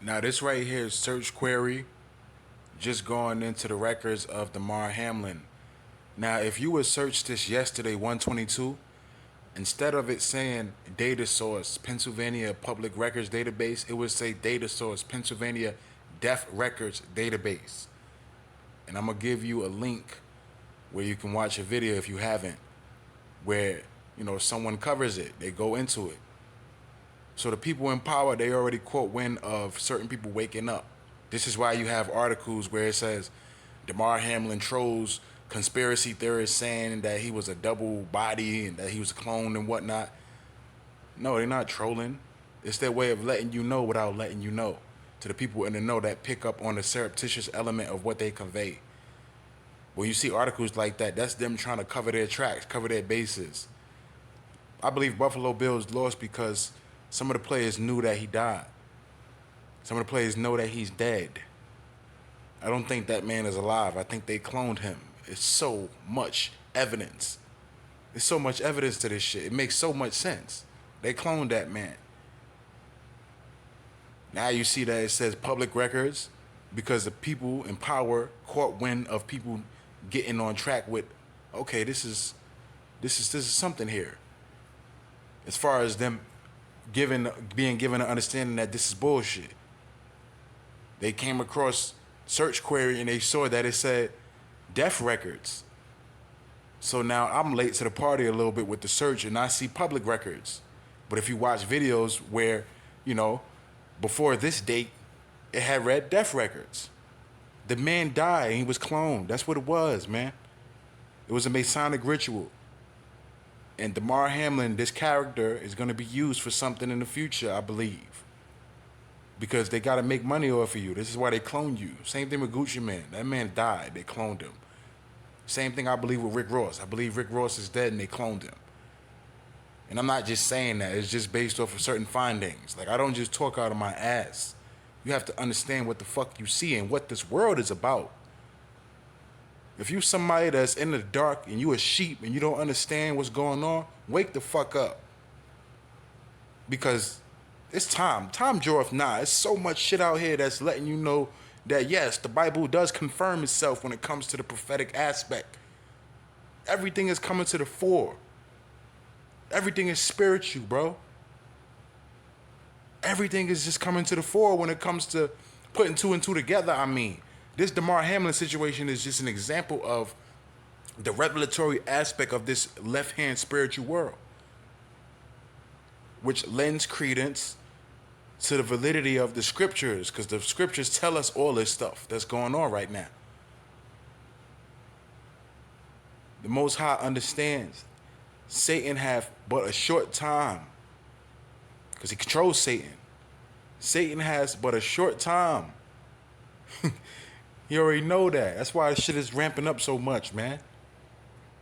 Now this right here is search query just going into the records of Damar Hamlin. Now if you would search this yesterday 122, instead of it saying data source Pennsylvania Public Records Database, it would say data source Pennsylvania Deaf Records Database. And I'm gonna give you a link where you can watch a video if you haven't, where someone covers it. They go into it. So the people in power, they already caught wind of certain people waking up. This is why you have articles where it says Damar Hamlin trolls conspiracy theorists saying that he was a double body and that he was cloned and whatnot. No, they're not trolling. It's their way of letting you know without letting you know. To the people in the know that pick up on the surreptitious element of what they convey. When you see articles like that, that's them trying to cover their tracks, cover their bases. I believe Buffalo Bills lost because some of the players knew that he died. Some of the players know that he's dead. I don't think that man is alive. I think they cloned him. It's so much evidence. There's so much evidence to this shit. It makes so much sense. They cloned that man. Now you see that it says public records because the people in power caught wind of people getting on track with, okay, this is something here. As far as them being given an understanding that this is bullshit. They came across search query and they saw that it said deaf records. So now I'm late to the party a little bit with the search and I see public records. But if you watch videos where, before this date, it had read deaf records. The man died and he was cloned. That's what it was, man. It was a Masonic ritual. And Damar Hamlin, this character, is going to be used for something in the future, I believe. Because they got to make money off of you. This is why they cloned you. Same thing with Gucci Mane. That man died. They cloned him. Same thing I believe with Rick Ross. I believe Rick Ross is dead and they cloned him. And I'm not just saying that. It's just based off of certain findings. Like, I don't just talk out of my ass. You have to understand what the fuck you see and what this world is about. If you somebody that's in the dark and you a sheep and you don't understand what's going on, wake the fuck up. Because it's time. Time draweth nigh. There's so much shit out here that's letting you know that yes, the Bible does confirm itself when it comes to the prophetic aspect. Everything is coming to the fore. Everything is spiritual, bro. Everything is just coming to the fore when it comes to putting two and two together. I mean, this Damar Hamlin situation is just an example of the revelatory aspect of this left-hand spiritual world, which lends credence to the validity of the scriptures, because the scriptures tell us all this stuff that's going on right now. The Most High understands Satan have but a short time, because he controls Satan. Satan has but a short time. You already know that. That's why this shit is ramping up so much, man.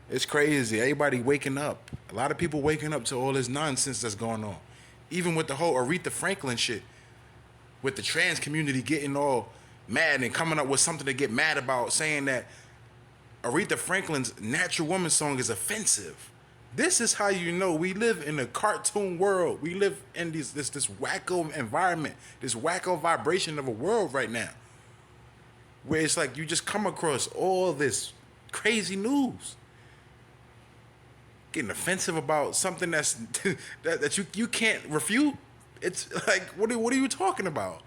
It's crazy. Everybody waking up. A lot of people waking up to all this nonsense that's going on. Even with the whole Aretha Franklin shit. With the trans community getting all mad and coming up with something to get mad about, saying that Aretha Franklin's Natural Woman song is offensive. This is how you know we live in a cartoon world. We live in this wacko environment, this wacko vibration of a world right now, where it's like you just come across all this crazy news, getting offensive about something that's that you can't refute. It's like, what are you talking about?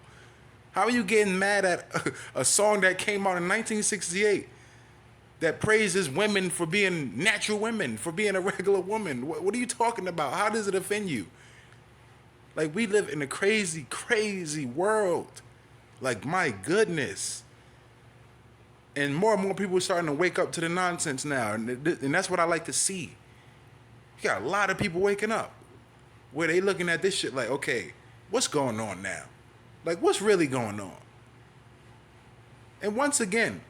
How are you getting mad at a song that came out in 1968 that praises women for being natural women, for being a regular woman? What are you talking about? How does it offend you? Like, we live in a crazy, crazy world. Like, my goodness. And more people are starting to wake up to the nonsense now. And that's what I like to see. You got a lot of people waking up where they looking at this shit like, okay, what's going on now? Like, what's really going on? And once again,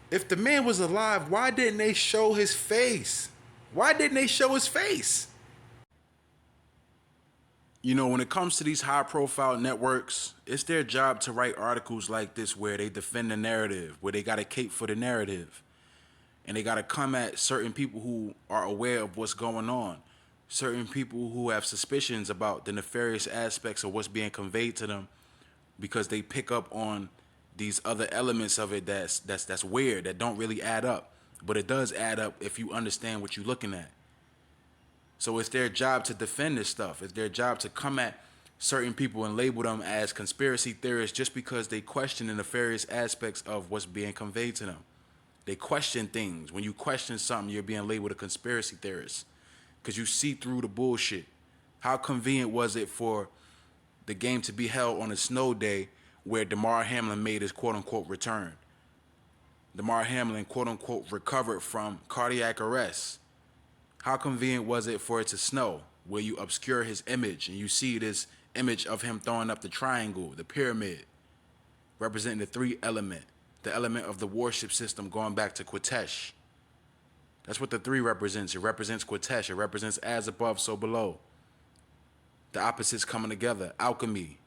if the man was alive, why didn't they show his face? Why didn't they show his face? When it comes to these high-profile networks, it's their job to write articles like this where they defend the narrative, where they got to cape for the narrative. And they got to come at certain people who are aware of what's going on, certain people who have suspicions about the nefarious aspects of what's being conveyed to them because they pick up on these other elements of it that's weird, that don't really add up. But it does add up if you understand what you're looking at. So it's their job to defend this stuff. It's their job to come at certain people and label them as conspiracy theorists just because they question the nefarious aspects of what's being conveyed to them. They question things. When you question something, you're being labeled a conspiracy theorist because you see through the bullshit. How convenient was it for the game to be held on a snow day where Damar Hamlin made his quote-unquote return? Damar Hamlin quote-unquote recovered from cardiac arrest. How convenient was it for it to snow where you obscure his image and you see this image of him throwing up the triangle, the pyramid, representing the three element, the element of the warship system going back to Quetesh. That's what the three represents. It represents Quetesh. It represents as above, so below. The opposites coming together. Alchemy.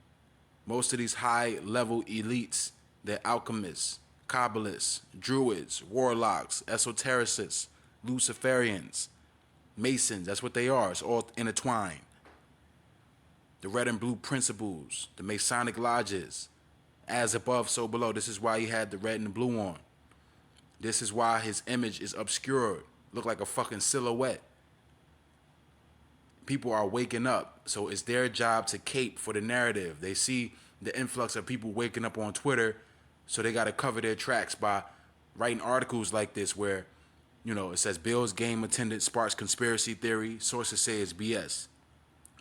Most of these high-level elites, they're alchemists, Kabbalists, Druids, Warlocks, Esotericists, Luciferians, Masons. That's what they are. It's all intertwined. The red and blue principles, the Masonic lodges, as above, so below. This is why he had the red and the blue on. This is why his image is obscured. Look like a fucking silhouette. People are waking up, so it's their job to cape for the narrative. They see the influx of people waking up on Twitter, so they got to cover their tracks by writing articles like this where, it says Bills game attendance sparks conspiracy theory. Sources say it's BS.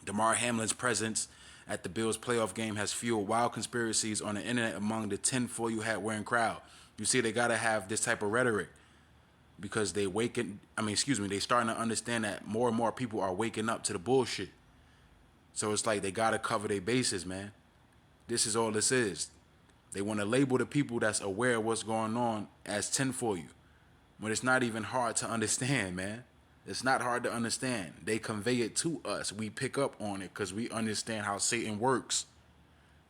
Damar Hamlin's presence at the Bills playoff game has fueled wild conspiracies on the internet among the tinfoil hat wearing crowd. You see, they got to have this type of rhetoric because they starting to understand that more and more people are waking up to the bullshit. So it's like they got to cover their bases, man. This is all this is. They want to label the people that's aware of what's going on as tinfoil, but it's not even hard to understand, man. It's not hard to understand. They convey it to us. We pick up on it because we understand how Satan works.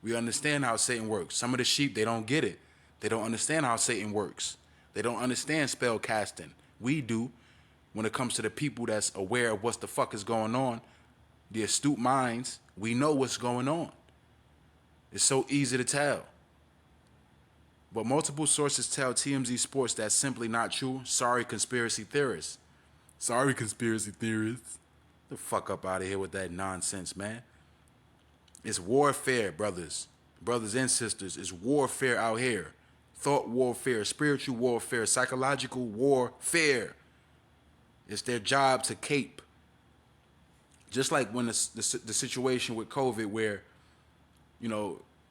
We understand how Satan works. Some of the sheep, they don't get it. They don't understand how Satan works. They don't understand spell casting. We do. When it comes to the people that's aware of what the fuck is going on, the astute minds, we know what's going on. It's so easy to tell. But multiple sources tell TMZ Sports that's simply not true. Sorry, conspiracy theorists. Sorry, conspiracy theorists. The fuck up out of here with that nonsense, man. It's warfare, brothers. Brothers and sisters. It's warfare out here. Thought warfare, spiritual warfare, psychological warfare. It's their job to cape. Just like when the situation with COVID where,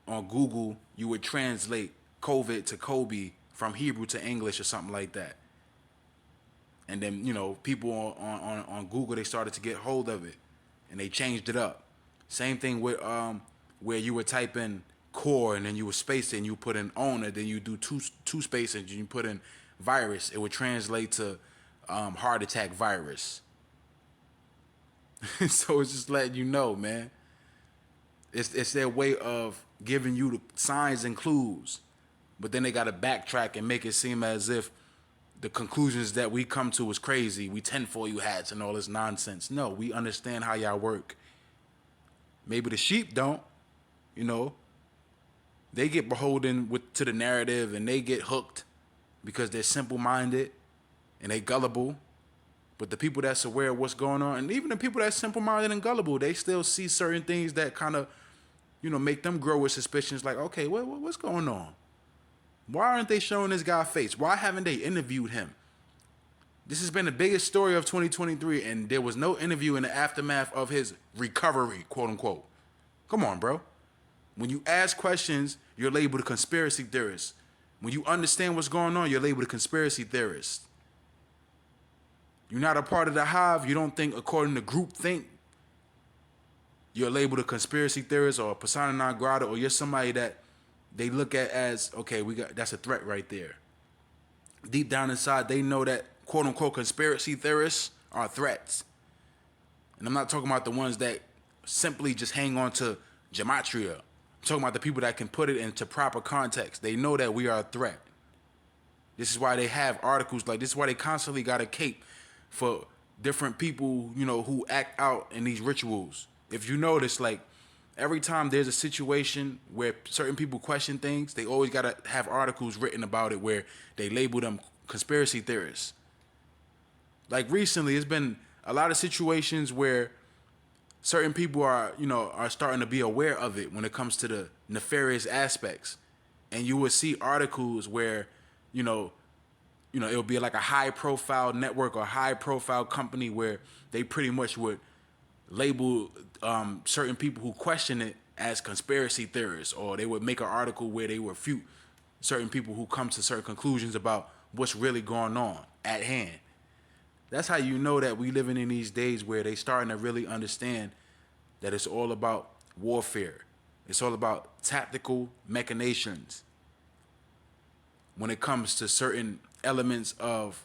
on Google, you would translate COVID to Kobe from Hebrew to English or something like that. And then, people on Google, they started to get hold of it and they changed it up. Same thing with where you would type in core and then you would space it and you put in owner, then you do two spaces and you put in virus. It would translate to heart attack virus. So it's just letting you know, man. It's their way of giving you the signs and clues. But then they got to backtrack and make it seem as if the conclusions that we come to is crazy. We tinfoil hats and all this nonsense. No, we understand how y'all work. Maybe the sheep don't, They get beholden to the narrative and they get hooked because they're simple-minded and they gullible. But the people that's aware of what's going on, and even the people that's simple-minded and gullible, they still see certain things that kind of, make them grow with suspicions like, okay, what's going on? Why aren't they showing this guy face? Why haven't they interviewed him? This has been the biggest story of 2023, and there was no interview in the aftermath of his recovery, quote unquote. Come on, bro. When you ask questions, you're labeled a conspiracy theorist. When you understand what's going on, you're labeled a conspiracy theorist. You're not a part of the hive. You don't think according to groupthink. You're labeled a conspiracy theorist or a persona non grata, or you're somebody that they look at as, okay, that's a threat right there. Deep down inside, they know that quote-unquote conspiracy theorists are threats. And I'm not talking about the ones that simply just hang on to gematria. I'm talking about the people that can put it into proper context. They know that we are a threat. This is why they have articles like this. Is why they constantly got a cape for different people, who act out in these rituals. If you notice, like, Every time there's a situation where certain people question things, they always got to have articles written about it where they label them conspiracy theorists. Like recently, it's been a lot of situations where certain people are starting to be aware of it when it comes to the nefarious aspects. And you will see articles where, you know, it'll be like a high profile network or high profile company where they pretty much would label certain people who question it as conspiracy theorists, or they would make an article where they refute certain people who come to certain conclusions about what's really going on at hand. That's how you know that we living in these days where they starting to really understand that it's all about warfare. It's all about tactical machinations when it comes to certain elements of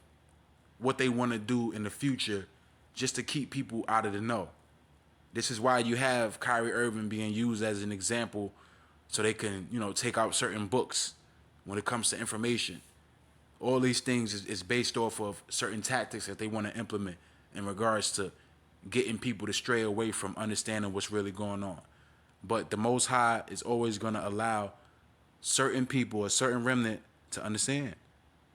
what they want to do in the future just to keep people out of the know. This is why you have Kyrie Irving being used as an example so they can, take out certain books when it comes to information. All these things is based off of certain tactics that they want to implement in regards to getting people to stray away from understanding what's really going on. But the Most High is always going to allow certain people, a certain remnant, to understand.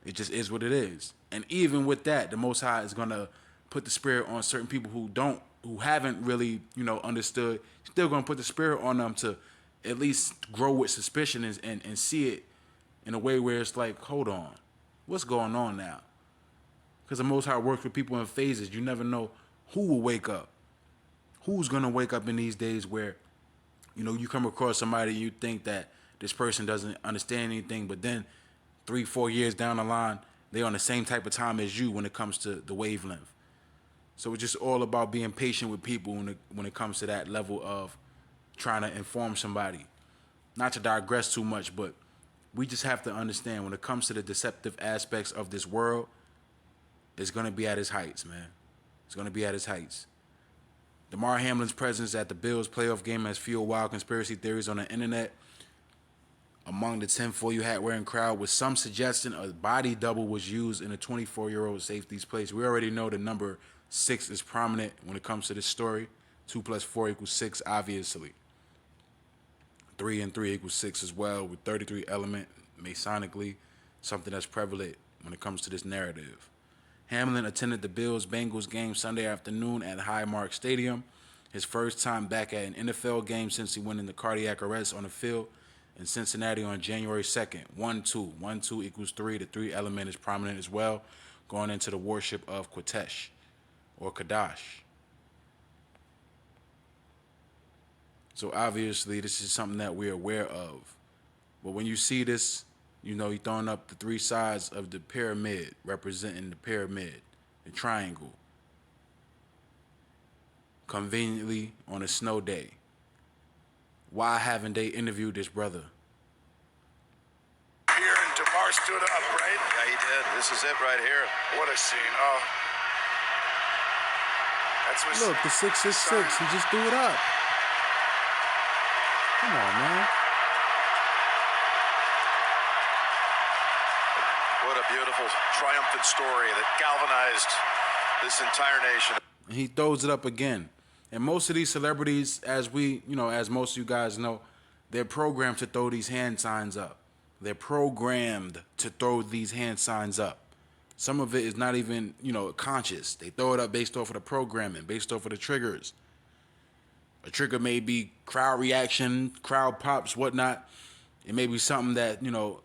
It just is what it is. And even with that, the Most High is going to put the spirit on certain people who haven't really, understood. Still going to put the spirit on them to at least grow with suspicion and see it in a way where it's like, hold on, what's going on now? Because the Most High works with people in phases. You never know who will wake up. Who's going to wake up in these days where, you come across somebody, you think that this person doesn't understand anything, but then 3-4 years down the line, they're on the same type of time as you when it comes to the wavelength. So it's just all about being patient with people when it comes to that level of trying to inform somebody. Not to digress too much, but we just have to understand when it comes to the deceptive aspects of this world, it's going to be at its heights, man. It's going to be at its heights. Damar Hamlin's presence at the Bills playoff game has fueled wild conspiracy theories on the internet. Among the tinfoil hat wearing crowd was some suggestion a body double was used in a 24-year-old safety's place. We already know the number 6 is prominent when it comes to this story. 2 + 4 = 6, obviously. 3 and 3 = 6 as well, with 33 element masonically, something that's prevalent when it comes to this narrative. Hamlin attended the Bills-Bengals game Sunday afternoon at Highmark Stadium, his first time back at an NFL game since he went into cardiac arrest on the field in Cincinnati on January 2nd. 1-2. 1-2 = 3. The 3 element is prominent as well, going into the worship of Qatesh or Kadash. So obviously this is something that we're aware of. But when you see this, you're throwing up the 3 sides of the pyramid, representing the pyramid, the triangle. Conveniently on a snow day. Why haven't they interviewed this brother? Here and Damar stood up, right? Yeah, he did. This is it right here. What a scene. Oh. That's what's... Look, the 666, he just threw it up. Come on, man. What a beautiful, triumphant story that galvanized this entire nation. And he throws it up again. And most of these celebrities, as most of you guys know, they're programmed to throw these hand signs up. They're programmed to throw these hand signs up. Some of it is not even, conscious. They throw it up based off of the programming, based off of the triggers. A trigger may be crowd reaction, crowd pops, whatnot. It may be something that,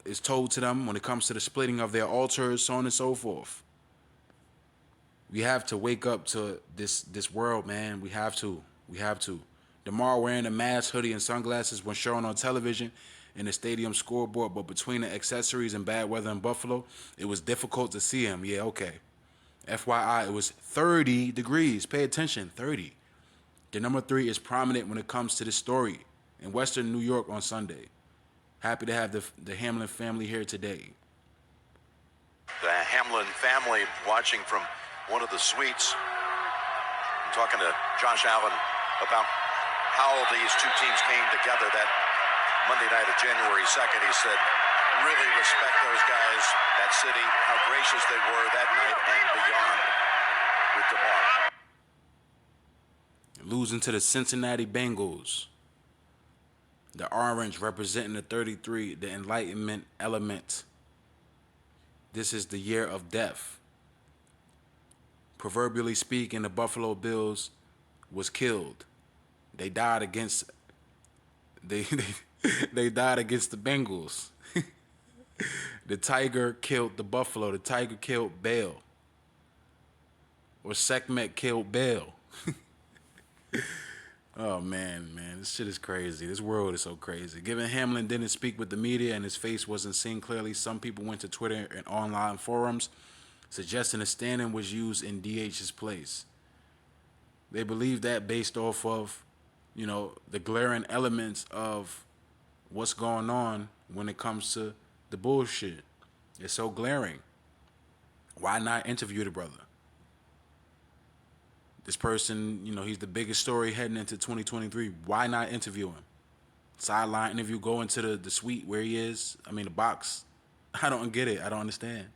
is told to them when it comes to the splitting of their altars, so on and so forth. We have to wake up to this world, man. We have to. Damar wearing a mask, hoodie, and sunglasses when shown on television in the stadium scoreboard, but between the accessories and bad weather in Buffalo, it was difficult to see him. Yeah, okay. FYI, it was 30 degrees. Pay attention, 30. The number 3 is prominent when it comes to this story in Western New York on Sunday. Happy to have the Hamlin family here today. The Hamlin family watching from one of the suites. I'm talking to Josh Allen about how these two teams came together that Monday night of January 2nd. He said, really respect those guys, that city, how gracious they were that night and beyond with Damar. Losing to the Cincinnati Bengals. The orange representing the 33, the enlightenment element. This is the year of death. Proverbially speaking, the Buffalo Bills was killed. They died against they died against the Bengals. The tiger killed the buffalo. The tiger killed Bale. Or Sekhmet killed Bale. Oh man, this shit is crazy. This world is so crazy. Given Hamlin didn't speak with the media and his face wasn't seen clearly, some people went to Twitter and online forums suggesting a stand-in was used in DH's place. They believe that based off of, the glaring elements of what's going on when it comes to the bullshit. It's so glaring. Why not interview the brother? This person, he's the biggest story heading into 2023. Why not interview him? Sideline interview, go into the suite where he is. The box. I don't get it. I don't understand.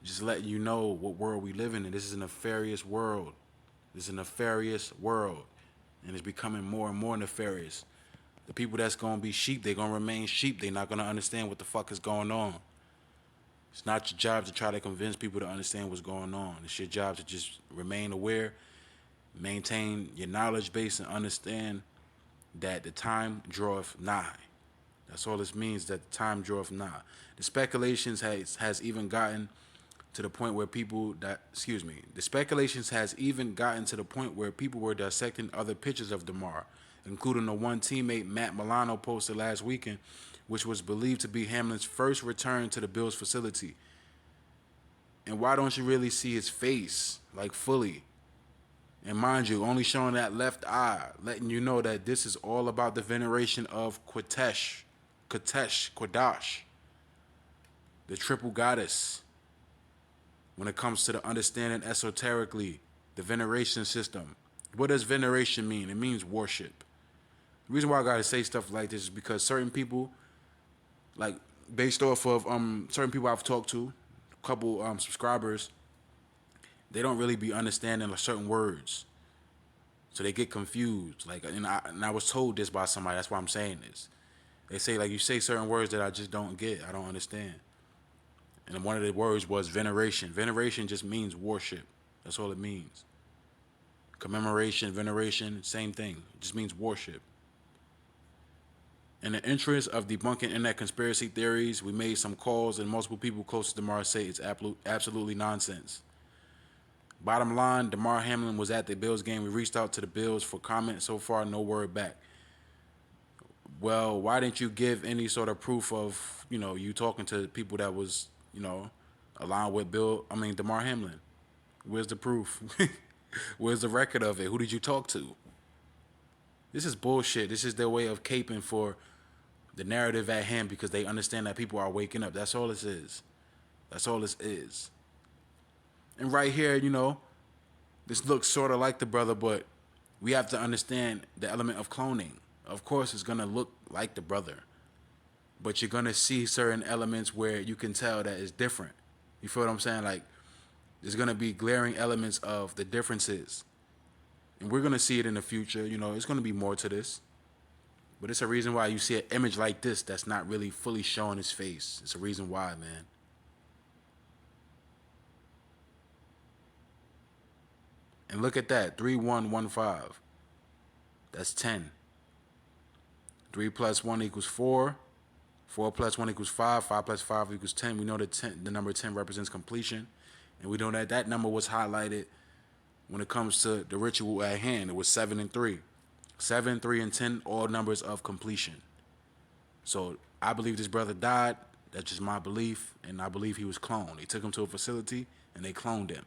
Just letting you know what world we live in. This is a nefarious world. This is a nefarious world. And it's becoming more and more nefarious. The people that's going to be sheep, they're going to remain sheep. They're not going to understand what the fuck is going on. It's not your job to try to convince people to understand what's going on. It's your job to just remain aware, maintain your knowledge base, and understand that the time draweth nigh. That's all this means, that the time draweth nigh. The speculations has even gotten to the point where the speculations has even gotten to the point where people were dissecting other pictures of Damar, including the one teammate Matt Milano posted last weekend, which was believed to be Hamlin's first return to the Bills facility. And why don't you really see his face, fully? And mind you, only showing that left eye, letting you know that this is all about the veneration of Quadash, the triple goddess. When it comes to the understanding esoterically, the veneration system. What does veneration mean? It means worship. The reason why I gotta say stuff like this is because certain people, based off of certain people I've talked to, a couple subscribers, they don't really be understanding certain words, so they get confused. And I was told this by somebody. That's why I'm saying this. They say you say certain words that I just don't get. I don't understand. And one of the words was veneration. Veneration just means worship. That's all it means. Commemoration, veneration, same thing. It just means worship. In the interest of debunking internet conspiracy theories, we made some calls, and multiple people close to Damar say it's absolutely nonsense. Bottom line, Damar Hamlin was at the Bills game. We reached out to the Bills for comment. So far, no word back. Well, why didn't you give any sort of proof of, you talking to people that was, aligned with Damar Hamlin? Where's the proof? Where's the record of it? Who did you talk to? This is bullshit. This is their way of caping for the narrative at hand because they understand that people are waking up. That's all this is. That's all this is. And right here, this looks sort of like the brother, but we have to understand the element of cloning. Of course, it's going to look like the brother, but you're going to see certain elements where you can tell that it's different. You feel what I'm saying? There's going to be glaring elements of the differences. And we're going to see it in the future. It's going to be more to this. But it's a reason why you see an image like this that's not really fully showing his face. It's a reason why, man. And look at that, 3115. That's 10. 3 plus 1 equals 4. 4 plus 1 equals 5. 5 plus 5 equals 10. We know that the number 10 represents completion. And we know that that number was highlighted when it comes to the ritual at hand. It was 7 and 3. 7, 3, and 10, all numbers of completion. So I believe this brother died. That's just my belief. And I believe he was cloned. They took him to a facility and they cloned him.